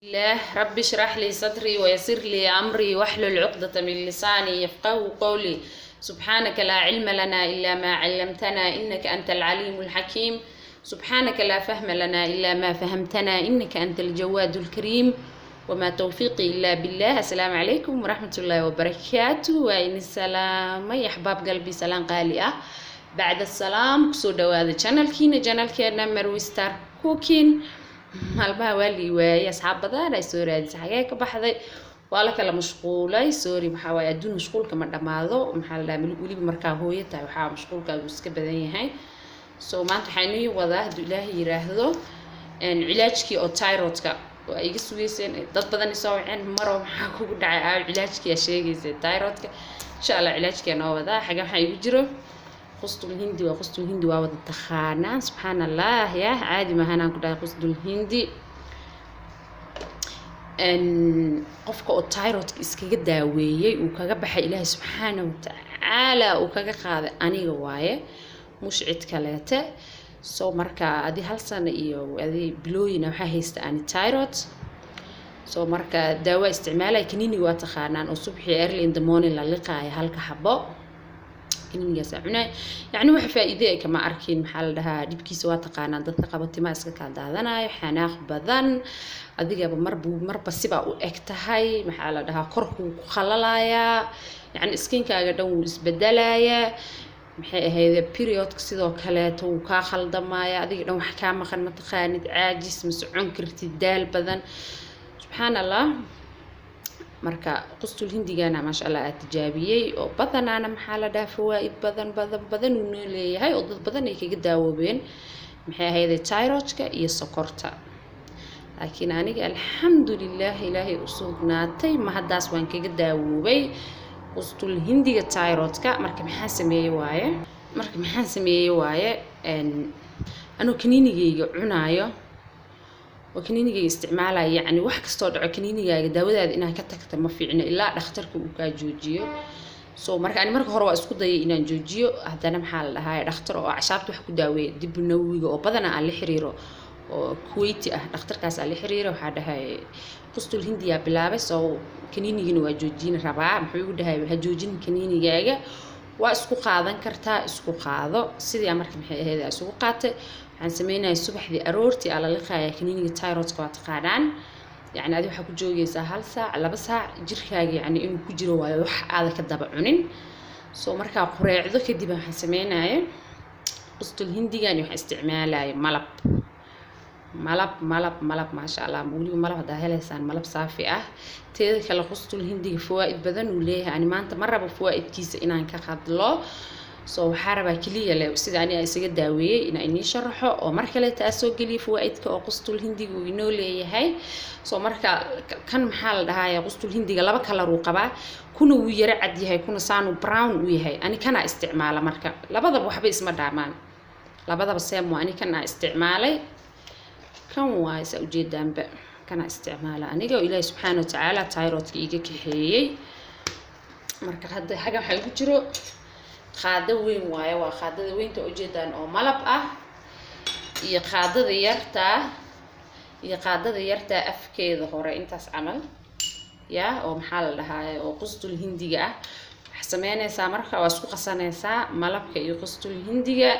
الله رب اشرح لي صدري ويسر لي أمري واحلل عقدة من لساني يفقه قولي. سبحانك لا علم لنا إلا ما علمتنا إنك أنت العليم الحكيم. سبحانك لا فهم لنا إلا ما فهمتنا إنك أنت الجواد الكريم وما توفيقي إلا بالله. السلام عليكم ورحمة الله وبركاته. وإن السلام يا أحباب قلبي سلام قالي بعد السلام كسو دواذا channel كينا مروي ستار كوكين maalmaha waa lii waayay asxaab badan ay soo raadisay xagee ka baxday waa la kala mashquulay sorry maxaa waaye adduun mashquulka ma dhamaado maxaa la dhahaa waliba markaa hooyo tahay waxaa mashquulkaagu iska badan yahay soo maanta waxaan ii wadaa hadduu ilaahay yiraahdo cilaajkii oo thyroidka oo ay iga sugeyseen dad badan soo waceen maro maxaa kugu dhacay cilaajkii aad sheegaysay thyroidka insha Allah cilaajkii noo wadaa xagee waxaa igu jiro قصة الهندي وعوض التخانة سبحان الله يا عادي ما هنا كده قصة الهندي ان قفك التايروت اسكيغا داويي وكاغا بخاي الله سبحانه وتعالى وكاغا قاده انيغا وايه مش عيد كليته سو marka adi hal sano iyo adi bilooyin waxa haysta aan thyroid soo marka daawo isticmaalay kaniiniga waa taqaanaan oo subaxii early in the morning la liqaayo halka xabo كنينجا سعنا يعني واحد فائدة كما أركين محل ده دبكي سوا تقانا ضد قبض ما أسكت هذا حناخ بدن أذيك مرب سبا وأكتهاي محل ده كرهو خلالايا يعني سكين كأجدون بدلايا هذا period كسيدو كلات وكاخل دمايا أذيك لو حكام خن متخاند عاجز مسعون كرتي دال بدن سبحان الله marka qustul hindigana ma sha Allah tijaabiyay oo badanana maxaa la dhaaf fawaid badan uu leeyahay oo dad badan ay kaga daawoobeen maxay ahayd thyroidka iyo sokorta laakiin aniga alxamdulillah ilaahay u sugnaatay ma hadaas waan kaga daawoobay qustul hindiga thyroidka marka maxaa sameeyay waaye anu kaniinigayga cunaayo وكنينيجا استعمالها يعني واحد كستود كنينيجا داودها إنها كتكت ما في عنا إلا دخترك وكاجوجيو سو مرك يعني مرك هروا اسكو داي إن جوجيو هذا محل هاي دختر أو عشابت وحكو داوي دب نووي أو بدنا على حريره كويتي دختر كاس على حريره وهذا هاي قصة الهندية بلابس أو كنينيجا نواجوجين ربع محيو ده هاي هجوجين كنينيجا واسكو قاضن كرتا اسكو قاضو سيدي مرك محي هذا اسكو قاته عن سمينا الصبح دي أرورتي على لقاء كنيني التايروت قاعدان يعني هذه وحكو جوجيسا هل ساعة لا بس جركاجي يعني إنه كجرو وح هذا كذاب عنين سو مركا قريع ذو كدي حسمينا قصة الهندي يعني استعماله ملب ما شاء الله مولي ملب ده هلسان ملب صافي تيجي كلا قصة الهندي فوائد بدن وليه يعني ما أنت مرة بفوائد كيس إن أنك خذ سو حاربا كلية لو سيداني أيسجى داوية إن إني شرحه أو مركلة تأسوق لي فوائد أو قصة الهندي وينولي هاي سو مركا كان محل هاي قصة الهندي قلبا كلا رقبة كونوا ويرعد هاي كونوا صانوا براون ويهاي أنا كان استعماله مركا لبضا بوحبي اسمه دعمان لبضا بسيمو أنا كان استعمالي كان وايس أو جدا كان استعماله أنا جو إلهي سبحانه وتعالى تايروت إيجا كحيي مركا هذا حاجة حيوجرو qaado weyn waaye waa qaadada weynta u jeedaan oo malab ah iyo qaadada yarta afkeeda hore intaas amal ya oo maxaa la dhahaa oo qustul hindiga ah wax sameynaysa marka waa isku qasanaysa malabka iyo qustul hindiga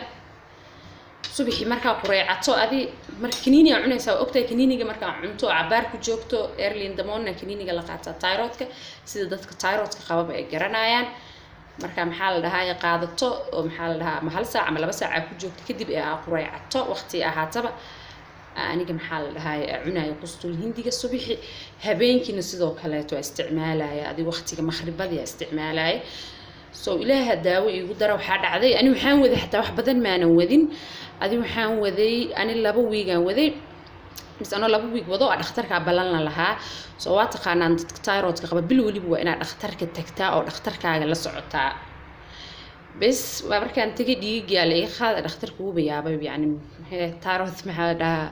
subaxii marka qureecato adi marka kaniiniga cunaysa ogtay kaniiniga marka cunto cabaar ku joogto early in the morning kaniiniga la qaataa thyroidka sida dadka thyroidka qaba ay garanayaan marka maxaa la dhahaa qaadato oo maxaa la dhahaa ma hal saac ama laba saac ku joogto kadib ay quraacato waqti ahaataba aniga maxaa la dhahaa cunaayo qustul hindiga subaxi habeenkina sidoo kale to isticmaalaya adi waqtiga maghribada isticmaalaya soo ilaaha daawo igu daro waxa dhacday ani waxaan waday xataa wax badan ma aanan wadin adi waxaan waday ani 2 wiigan waday بس أنا لابو بيقبضوا على دكتور كعبلنا لها سوات قانا عند تايروت كقبل بالولي بوا أنا دكتور كتكتا أو دكتور كعجل صعوتا بس وبركان تيجي ديجي على إخا دكتور كوبي يا بابي يعني هي تايروت محدا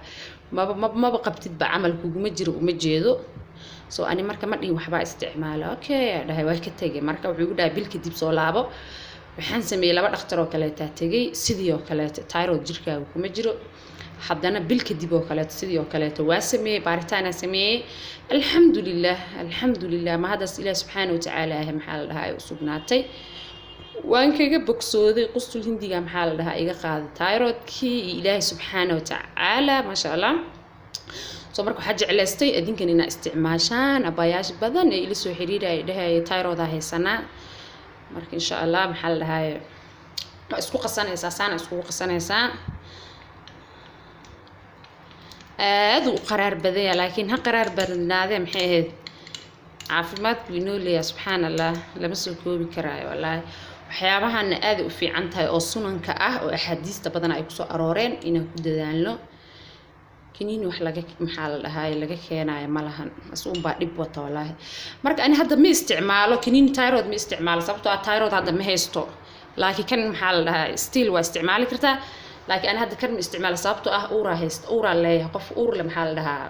ما بقى بتتبع عمل كوجو مجرو ومجيدو سو أنا مركا مرني وحبا استعماله أوكي ده هواي كتجي مركا وعيودا بالكديب صلابه وحن سمي لبا دكتور وكلاته تجي سيديو كلاته تايروت جركا ومجرو haddana bil kadib oo kaleeto sidii oo kaleeto waa sameeyey baaritaana sameeyey alxamdulilah ma haddaas ilaah subxaana watacaala maxaa la dhahaa ay u sugnaatay waan kaga bogsooday qustul hindiga maxaa la dhahaa iga qaaday thyroidkii iyo ilaahay subxaana watacaala maasha allah soo marka waxaa jeclaystay adinkan inaa isticmaashaan abaayaash badan ee ila soo xiriiraya dhahaya thyroid haysanaa marka insha allah maxaa la dhahaa waa isku qasanaysaa saana iskugu qasanaysaa aad u qaraar badaya laakiin ha qaraar badnaadee maxay ahayd caafimaadku inoo leeyahay subxaan allah lama soo koobi karaayo wallaahi waxyaabahana aad u fiican tahay oo sunanka ah oo axaadiista badan ay kusoo arooreen inaan ku dadaalno kiniin wax laga maxaa la dhahaa laga keenayo malahan asuun baa dhib wata wallaahi marka ani hadda ma isticmaalo kiniin thyroid ma isticmaalo sababtoo ah thyroid hadda ma haysto laakiin kan maxaa la dhahaa still waa isticmaali kartaa laakiin ana hadda kan ma isticmaalo sababtoo ah uuraa leeyahay qof uur le maxaa la dhahaa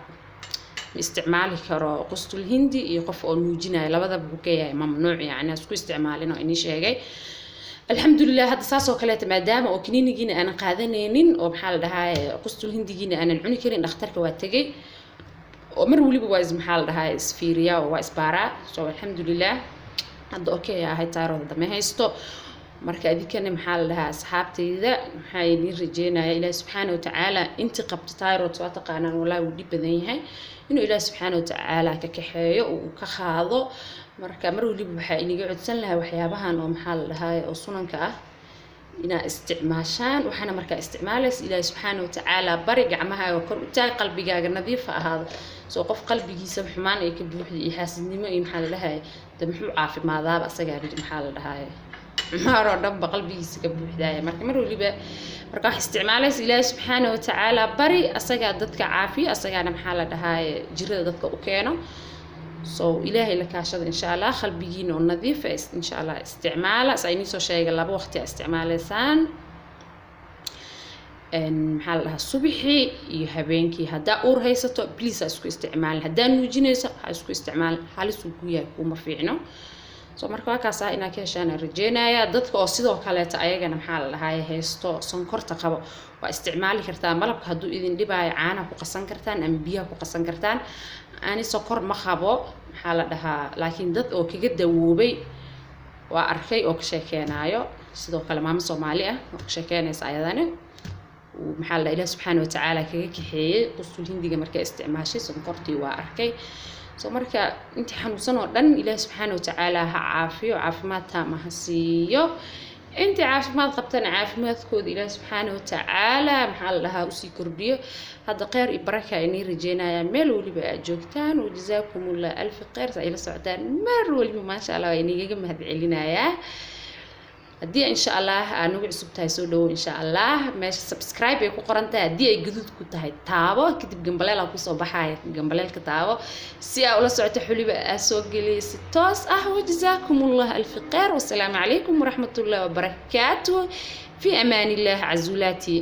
ma isticmaali karo qustul hindi iyo qof oo nuujinayo labadaba buu ka yahay mamnuuc yani isku isticmaalin oo inii sheegay alxamdulilah hadda saasoo kaleeta maadaama oo kiniinigiina aanan qaadanaynin oo maxaa la dhahaa qustul hindigiina aanan cuni karin dhakhtarka waa tegey oo mar waliba waa maxaa la dhahaa isfiiriyaa oo waa isbaaraa so alxamdulilah hadda okay ahay thyroid hadda ma haysto marka adinkana maxaa la dhahaa asxaabtayda maxaa idin rajeynayaa ilaahi subxaana watacaala intii qabto thyroid waa taqaanaan wallaahi wuu dhib badan yahay inuu ilaahi subxaana watacaala ka kaxeeyo uu ka qaado marka mar waliba waxaa iniga codsan lahaa waxyaabahan oo maxaa la dhahaa oo sunanka ah inaa isticmaashaan waxaana markaa isticmaalaysa ilaahi subxaana watacaala bari gacmahaaga kor u taag qalbigaaga nadiifa ahaado soo qof qalbigiisa xumaan ay ka buuxday iyo xaasidnimo iyo maxaa la dhahaa de muxuu caafimaadaaba asagaa maxaa la dhahaa maaro dhanba qalbigiisa ka buuxdaaya marka mar waliba marka wax isticmaalaysa ilaahi subxaana watacaala bari asagaa dadka caafiyo asagaana maxaa la dhahaa jirada dadka u keeno so ilaahay la kaashada insha allah qalbigiina oo nadiif ah insha allah isticmaala sayni soo sheegay laba waqti isticmaalaysaan maxaa la dhahaa subaxii iyo habeenkii haddaa uur haysato please isku isticmaalin haddaa nuujinayso ha isku isticmaalin halis uu ku yahay kuma fiicno so marka waa kaas ah inaa ka heshaan rajeynaya dadka oo sidoo kaleeta ayagana maxaa la dhahaa haysto sonkorta qabo waa isticmaali kartaa malabka hadduu idin dhibaayo caana ku qasan kartaan ama biyaha ku qasan kartaan ani sokor ma qabo maxaa la dhahaa laakiin dad oo kaga dawoobay waa arkay oo ka sheekeenaayo sidoo kale maamo Soomaali ah oo ka sheekeynaysa ayadana maxaa la dhahaa Ilaahay subxaanahu wa ta'aala kaga kaxeeyay qustul hindiga markay isticmaashay sonkortii waa arkay so marka intii xanuunsan oo dhan Ilaahay subxaanahu wa ta'aala ha caafiyo caafimaad taam ha siiyo intii caafimaad qabtana caafimaadkooda Ilaahay subxaanahu wa ta'aala maxaa la dhahaa u sii kordhiyo hadda khayr iyo baraka inay rajeynayaan meel waliba aad joogtaan oo jazaakumullah alf khayr sa ila socdaan mar waliba ma sha Allah inaga mahadcelinayaa haddii insha Allah aanu cusub tahay soo dhawo insha Allah meesha subscribe ay ku qoran tahay haddii ay guduud ku tahay taabo kadib gambaleel ku soo baxay gambaleelka taabo si aad ula socoto xuliba aad soo galeysi toos ah wajazaakumullah alf khayr wassalaamu alaykum wa rahmatullahi wa barakatuh fi amaan illah azulati